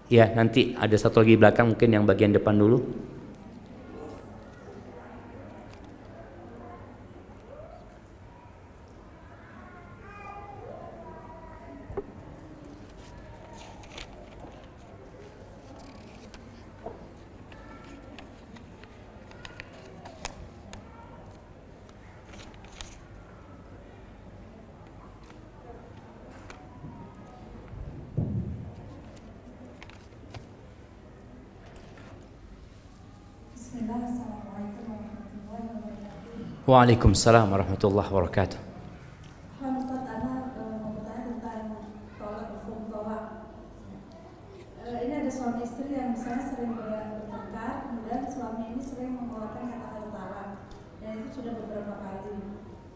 Ya, nanti ada satu lagi belakang, mungkin yang bagian depan dulu. Waalaikumsalam warahmatullahi wabarakatuh. Ustaz, Ana mau bertanya tentang tolak hukum tolak. Ini ada suami istri yang misalnya sering bertengkar, kemudian suami ini sering mengeluarkan kata-kata talak, dan itu sudah beberapa kali.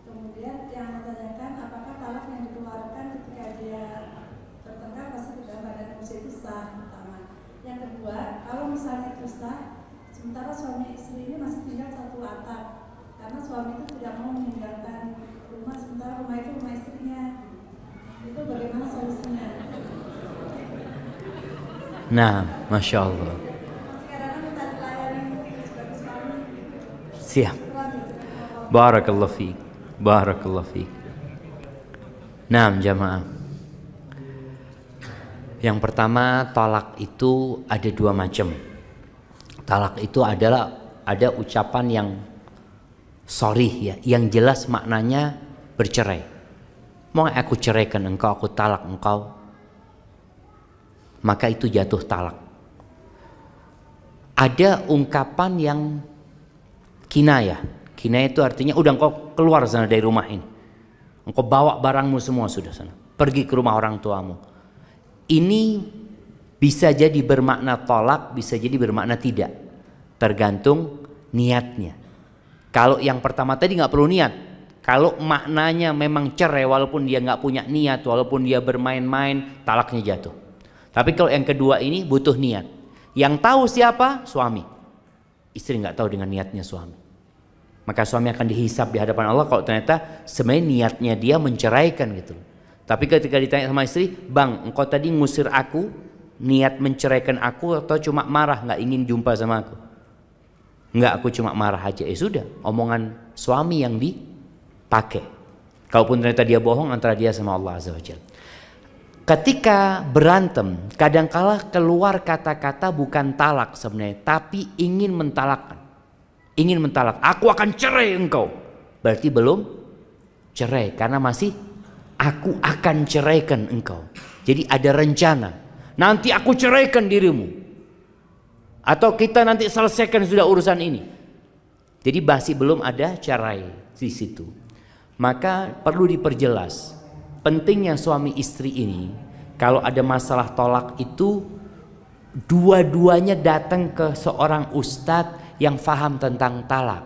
Kemudian yang Ana tanyakan, apakah talak yang dikeluarkan ketika dia bertengkar pasti dalam keadaan emosi itu sah? Pertama. Yang kedua, kalau misalnya itu sah, sementara suami istri ini masih tinggal satu atap, karena suami itu tidak mau meninggalkan rumah, sementara rumah itu rumah istrinya. Itu bagaimana solusinya? Nah, Masya Allah. Sekarang minta dilayani sebagai suami. Siap. Barakallahu fiik. Barakallahu fiik. Nah, jamaah. Yang pertama, talak itu ada dua macam. Talak itu adalah ada ucapan yang sorry ya, yang jelas maknanya bercerai. Mau aku ceraikan engkau, aku talak engkau, maka itu jatuh talak. Ada ungkapan yang kinayah. Kinayah itu artinya udah engkau keluar sana dari rumah ini, engkau bawa barangmu semua sudah sana, pergi ke rumah orang tuamu. Ini bisa jadi bermakna tolak, bisa jadi bermakna tidak, tergantung niatnya. Kalau yang pertama tadi nggak perlu niat. Kalau maknanya memang cerai, walaupun dia nggak punya niat, walaupun dia bermain-main, talaknya jatuh. Tapi kalau yang kedua ini butuh niat. Yang tahu siapa? Suami. Istri nggak tahu dengan niatnya suami. Maka suami akan dihisab di hadapan Allah kalau ternyata sebenarnya niatnya dia menceraikan gitu. Tapi ketika ditanya sama istri, bang, engkau tadi ngusir aku, niat menceraikan aku atau cuma marah nggak ingin jumpa sama aku? Enggak, aku cuma marah aja. Sudah, omongan suami yang dipakai. Kalaupun ternyata dia bohong, antara dia sama Allah Azza wa Jalla. Ketika berantem, kadangkala keluar kata-kata bukan talak sebenarnya, tapi ingin mentalakkan. Ingin mentalak. Aku akan cerai engkau. Berarti belum cerai, karena masih aku akan ceraikan engkau. Jadi ada rencana. Nanti aku ceraikan dirimu. Atau kita nanti selesaikan sudah urusan ini. Jadi masih belum ada cerai di situ. Maka perlu diperjelas. Pentingnya suami istri ini, kalau ada masalah tolak itu, dua-duanya datang ke seorang ustadz yang faham tentang talak.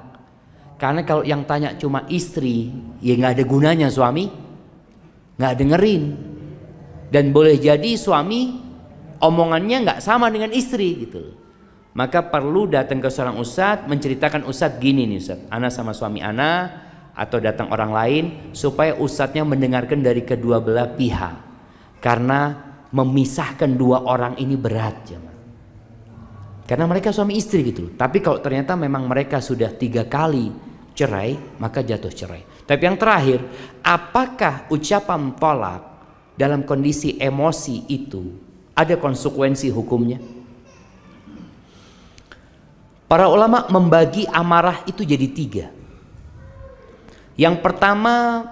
Karena kalau yang tanya cuma istri, ya nggak ada gunanya suami, nggak dengerin. Dan boleh jadi suami omongannya nggak sama dengan istri gitu. Maka perlu datang ke seorang ustadz, menceritakan, ustadz gini nih ustadz, ana sama suami ana, atau datang orang lain, supaya ustadznya mendengarkan dari kedua belah pihak. Karena memisahkan dua orang ini berat jemaah. Karena mereka suami istri gitu. Tapi kalau ternyata memang mereka sudah 3 kali cerai, maka jatuh cerai. Tapi yang terakhir, apakah ucapan tolak dalam kondisi emosi itu ada konsekuensi hukumnya? Para ulama membagi amarah itu jadi 3. Yang pertama,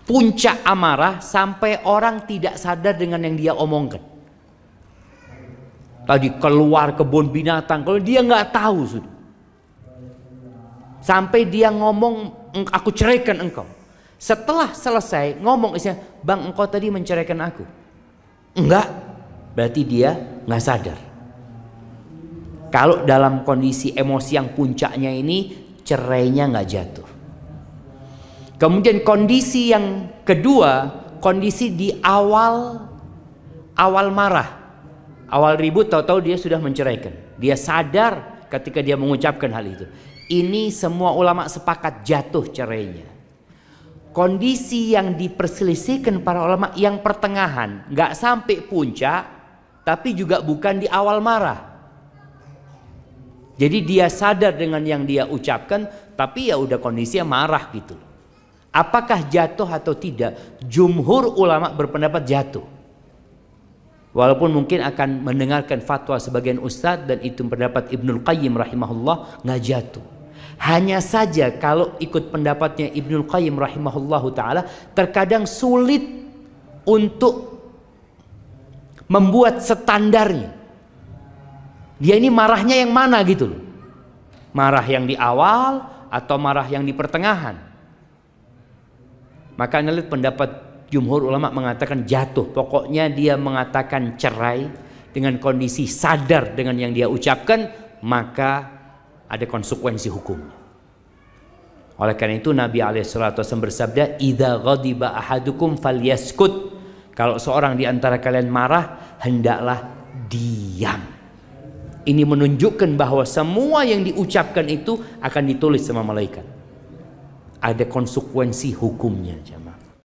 puncak amarah sampai orang tidak sadar dengan yang dia omongkan. Tadi keluar kebun binatang, kalau dia nggak tahu sudah. Sampai dia ngomong, aku ceraikan engkau. Setelah selesai ngomong, bang, engkau tadi menceraikan aku. Enggak, berarti dia nggak sadar. Kalau dalam kondisi emosi yang puncaknya ini, cerainya nggak jatuh. Kemudian kondisi yang kedua, kondisi di awal marah, awal ribut, tahu-tahu dia sudah menceraikan. Dia sadar ketika dia mengucapkan hal itu. Ini semua ulama sepakat jatuh cerainya. Kondisi yang diperselisihkan para ulama yang pertengahan, nggak sampai puncak, tapi juga bukan di awal marah. Jadi dia sadar dengan yang dia ucapkan, tapi ya udah kondisinya marah gitu. Apakah jatuh atau tidak? Jumhur ulama berpendapat jatuh. Walaupun mungkin akan mendengarkan fatwa sebagian ustadz, dan itu pendapat Ibnul Qayyim rahimahullah, nggak jatuh. Hanya saja kalau ikut pendapatnya Ibnul Qayyim rahimahullahu ta'ala, terkadang sulit untuk membuat standarnya. Dia ini marahnya yang mana gitu loh. Marah yang di awal atau marah yang di pertengahan. Maka lihat pendapat jumhur ulama mengatakan jatuh. Pokoknya dia mengatakan cerai dengan kondisi sadar dengan yang dia ucapkan, maka ada konsekuensi hukum. Oleh karena itu Nabi SAW bersabda, "Idza ghadiba ahadukum falyaskut." Kalau seorang di antara kalian marah, hendaklah diam. Ini menunjukkan bahwa semua yang diucapkan itu akan ditulis sama malaikat. Ada konsekuensi hukumnya, jemaah.